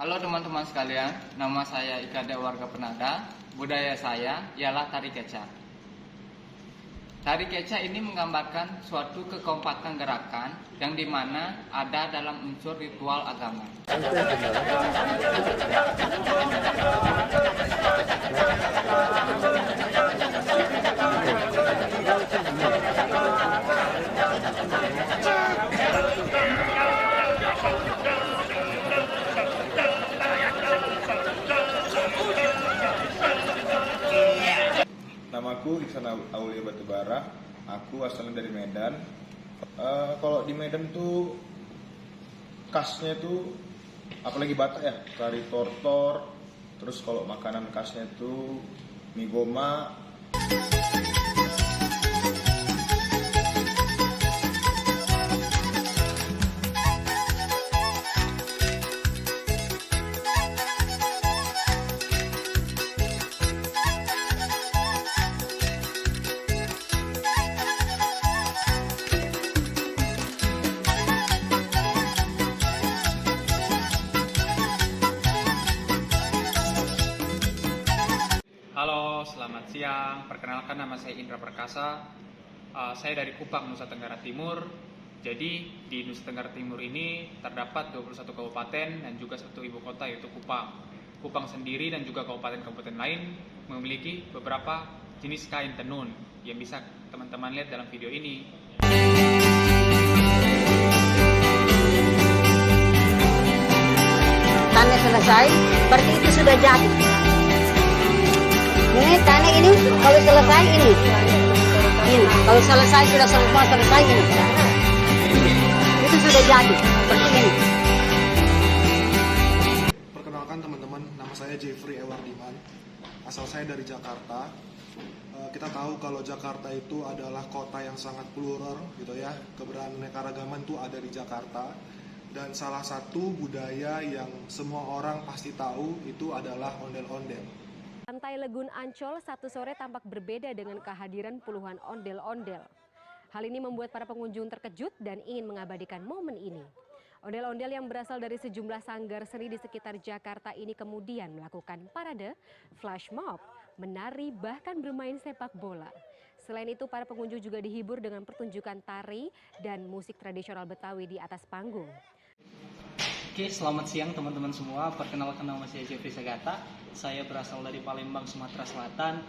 Halo teman-teman sekalian, nama saya Ikade Warga Penada. Budaya saya ialah tari kecak. Tari kecak ini menggambarkan suatu kekompakan gerakan yang dimana ada dalam unsur ritual agama. Namaku Iksan Aulia Batubara. Aku asalnya dari Medan. Kalau di Medan tuh khasnya tuh apalagi Batak ya, kari tortor. Terus kalau makanan khasnya tuh mie goma. Halo, selamat siang. Perkenalkan, nama saya Indra Perkasa. Saya dari Kupang, Nusa Tenggara Timur. Jadi di Nusa Tenggara Timur ini terdapat 21 kabupaten dan juga satu ibu kota yaitu Kupang. Kupang sendiri dan juga kabupaten-kabupaten lain memiliki beberapa jenis kain tenun yang bisa teman-teman lihat dalam video ini. Tanda selesai, berarti itu sudah jadi. Ini tanda ini, kalau selesai ini, kalau selesai sudah semua selesai ini, itu sudah jadi seperti ini. Perkenalkan teman-teman, nama saya Jeffrey Ewardiman. Asal saya dari Jakarta. Kita tahu kalau Jakarta itu adalah kota yang sangat plural, gitu ya. Keberaneka-ragaman itu ada di Jakarta. Dan salah satu budaya yang semua orang pasti tahu itu adalah ondel-ondel. Pantai Legun Ancol Sabtu sore tampak berbeda dengan kehadiran puluhan ondel-ondel. Hal ini membuat para pengunjung terkejut dan ingin mengabadikan momen ini. Ondel-ondel yang berasal dari sejumlah sanggar seni di sekitar Jakarta ini kemudian melakukan parade, flash mob, menari, bahkan bermain sepak bola. Selain itu, para pengunjung juga dihibur dengan pertunjukan tari dan musik tradisional Betawi di atas panggung. Oke, selamat siang teman-teman semua. Perkenalkan, nama saya Jeffrey Sagata. Saya berasal dari Palembang, Sumatera Selatan.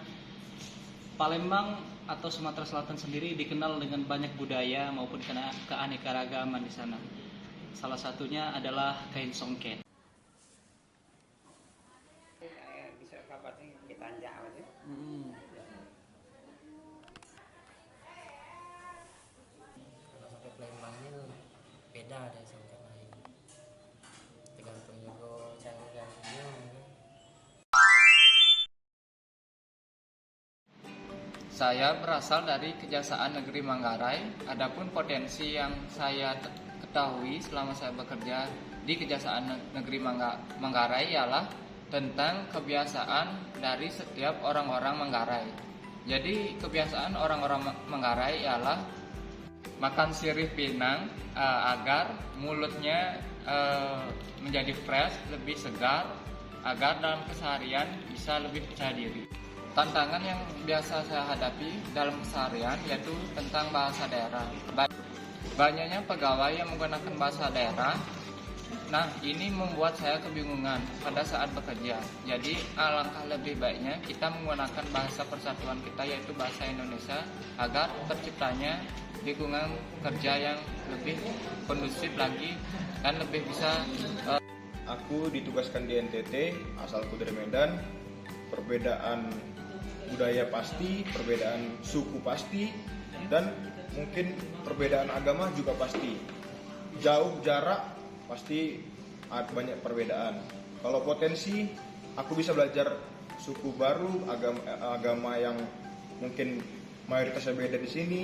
Palembang atau Sumatera Selatan sendiri dikenal dengan banyak budaya maupun keanekaragaman di sana. Salah satunya adalah kain songket. Bisa kapatnya kita anjak aja. Kalau sampai Palembang ini beda dari songket lain. Tergantung juga cara gantinya. Saya berasal dari Kejaksaan Negeri Manggarai. Adapun potensi yang saya ketahui selama saya bekerja di Kejaksaan Negeri Manggarai ialah tentang kebiasaan dari setiap orang-orang Manggarai. Jadi kebiasaan orang-orang Manggarai ialah makan sirih pinang agar mulutnya menjadi fresh, lebih segar, agar dalam keseharian bisa lebih percaya diri. Tantangan yang biasa saya hadapi dalam keseharian yaitu tentang bahasa daerah. Banyaknya pegawai yang menggunakan bahasa daerah. Nah, ini membuat saya kebingungan pada saat bekerja. Jadi, alangkah lebih baiknya kita menggunakan bahasa persatuan kita yaitu bahasa Indonesia agar terciptanya lingkungan kerja yang lebih kondusif lagi dan lebih bisa. Aku ditugaskan di NTT, asalku dari Medan. Perbedaan budaya pasti, perbedaan suku pasti, dan mungkin perbedaan agama juga pasti. Jauh jarak pasti ada banyak perbedaan. Kalau potensi, aku bisa belajar suku baru, agama yang mungkin mayoritasnya beda di sini,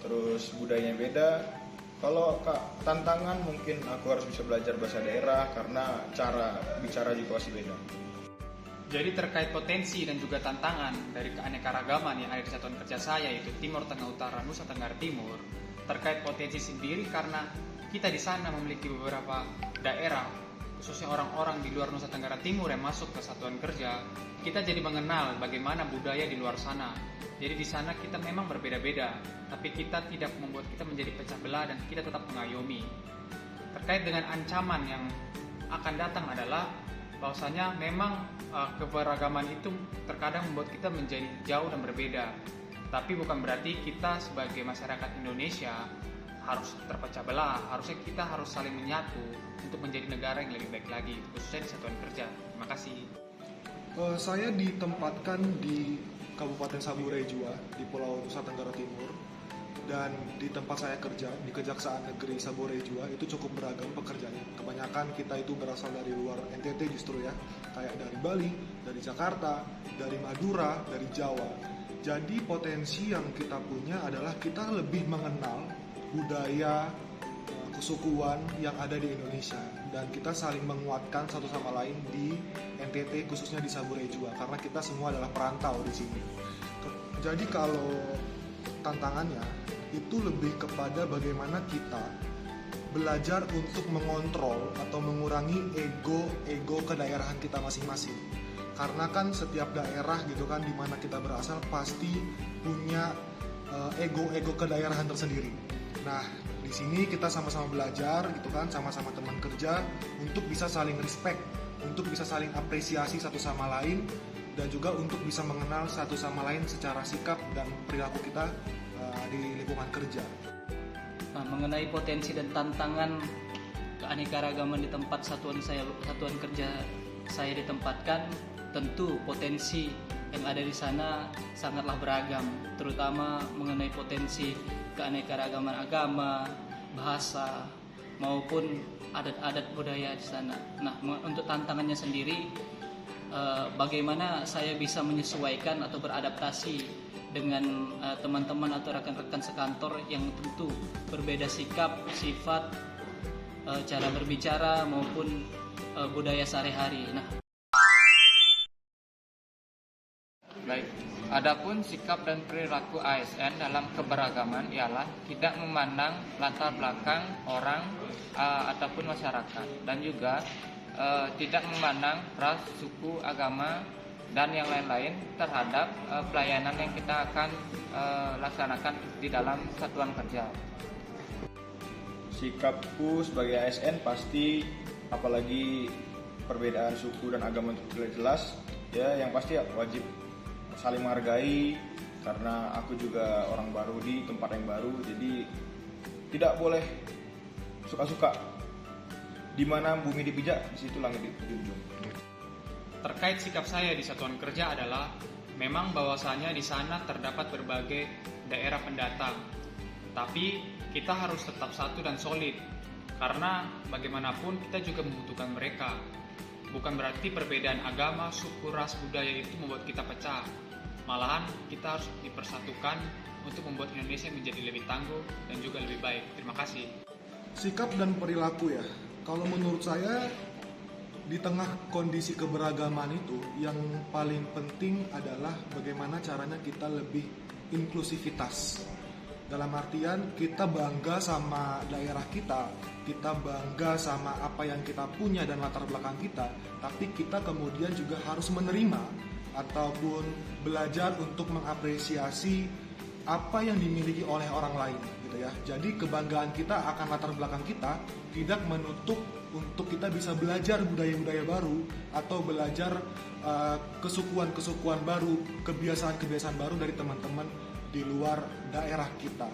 terus budayanya beda. Kalau tantangan mungkin aku harus bisa belajar bahasa daerah karena cara bicara juga pasti beda. Jadi terkait potensi dan juga tantangan dari keanekaragaman yang ada di satuan kerja saya yaitu Timur Tengah Utara Nusa Tenggara Timur, terkait potensi sendiri karena kita di sana memiliki beberapa daerah khususnya orang-orang di luar Nusa Tenggara Timur yang masuk ke satuan kerja, kita jadi mengenal bagaimana budaya di luar sana. Jadi di sana kita memang berbeda-beda, tapi kita tidak membuat kita menjadi pecah belah dan kita tetap mengayomi. Terkait dengan ancaman yang akan datang adalah bahwasanya memang keberagaman itu terkadang membuat kita menjadi jauh dan berbeda. Tapi bukan berarti kita sebagai masyarakat Indonesia harus terpecah belah. Harusnya kita harus saling menyatu untuk menjadi negara yang lebih baik lagi, khususnya di satuan kerja. Terima kasih. Saya ditempatkan di Kabupaten Saburejua di Pulau Nusa Tenggara Timur, dan di tempat saya kerja di Kejaksaan Negeri Saburejua itu cukup beragam pekerjaannya. Kebanyakan kita itu berasal dari luar NTT justru ya, kayak dari Bali, dari Jakarta, dari Madura, dari Jawa. Jadi potensi yang kita punya adalah kita lebih mengenal budaya kesukuan yang ada di Indonesia, dan kita saling menguatkan satu sama lain di NTT, khususnya di Saburejua, karena kita semua adalah perantau di sini. Jadi kalau tantangannya itu lebih kepada bagaimana kita belajar untuk mengontrol atau mengurangi ego kedaerahan kita masing-masing. Karena kan setiap daerah gitu kan di mana kita berasal pasti punya ego kedaerahan tersendiri. Nah, di sini kita sama-sama belajar gitu kan, sama-sama teman kerja untuk bisa saling respect, untuk bisa saling apresiasi satu sama lain, dan juga untuk bisa mengenal satu sama lain secara sikap dan perilaku kita di lingkungan kerja. Nah, mengenai potensi dan tantangan keanekaragaman di tempat satuan kerja saya ditempatkan, tentu potensi yang ada di sana sangatlah beragam, terutama mengenai potensi keanekaragaman agama, bahasa, maupun adat-adat budaya di sana. Nah, untuk tantangannya sendiri, bagaimana saya bisa menyesuaikan atau beradaptasi dengan teman-teman atau rekan-rekan sekantor yang tentu berbeda sikap, sifat, cara berbicara maupun budaya sehari-hari. Nah, Baik, adapun sikap dan perilaku ASN dalam keberagaman ialah tidak memandang latar belakang orang ataupun masyarakat, dan juga tidak memandang ras, suku, agama, dan yang lain-lain terhadap pelayanan yang kita akan laksanakan di dalam satuan kerja. Sikapku sebagai ASN pasti, apalagi perbedaan suku dan agama itu tidak jelas, ya yang pasti wajib saling menghargai, karena aku juga orang baru di tempat yang baru, jadi tidak boleh suka-suka. Di mana bumi dipijak, di situ langit dijunjung. Terkait sikap saya di satuan kerja adalah memang bahwasanya di sana terdapat berbagai daerah pendatang, tapi kita harus tetap satu dan solid, karena bagaimanapun kita juga membutuhkan mereka. Bukan berarti perbedaan agama, suku, ras, budaya itu membuat kita pecah. Malahan kita harus dipersatukan untuk membuat Indonesia menjadi lebih tangguh dan juga lebih baik. Terima kasih. Sikap dan perilaku ya. Kalau menurut saya di tengah kondisi keberagaman itu yang paling penting adalah bagaimana caranya kita lebih inklusivitas. Dalam artian kita bangga sama daerah kita bangga sama apa yang kita punya dan latar belakang kita, tapi kita kemudian juga harus menerima ataupun belajar untuk mengapresiasi apa yang dimiliki oleh orang lain gitu ya. Jadi kebanggaan kita akan latar belakang kita tidak menutup untuk kita bisa belajar budaya-budaya baru atau belajar kesukuan-kesukuan baru, kebiasaan-kebiasaan baru dari teman-teman di luar daerah kita.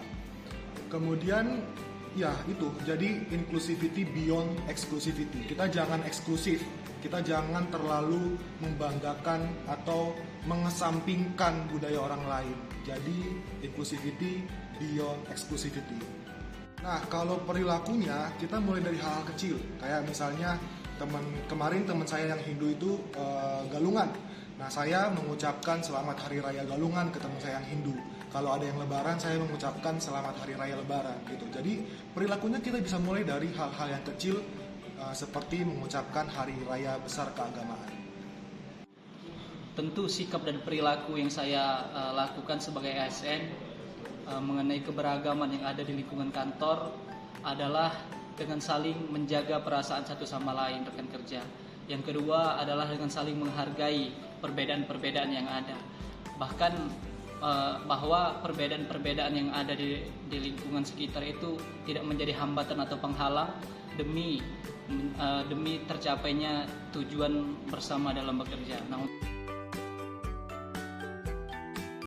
Kemudian ya itu, jadi inclusivity beyond exclusivity. Kita jangan eksklusif, kita jangan terlalu membanggakan atau mengesampingkan budaya orang lain. Jadi inclusivity beyond exclusivity. Nah, kalau perilakunya kita mulai dari hal-hal kecil, kayak misalnya kemarin teman saya yang Hindu itu Galungan. Nah, saya mengucapkan selamat hari raya Galungan ke teman saya yang Hindu. Kalau ada yang lebaran, saya mengucapkan selamat hari raya lebaran gitu. Jadi perilakunya kita bisa mulai dari hal-hal yang kecil seperti mengucapkan hari raya besar keagamaan. tentu sikap dan perilaku yang saya lakukan sebagai ASN mengenai keberagaman yang ada di lingkungan kantor adalah dengan saling menjaga perasaan satu sama lain rekan kerja. Yang kedua adalah dengan saling menghargai perbedaan-perbedaan yang ada. Bahkan bahwa perbedaan-perbedaan yang ada di lingkungan sekitar itu tidak menjadi hambatan atau penghalang demi tercapainya tujuan bersama dalam bekerja. Nah,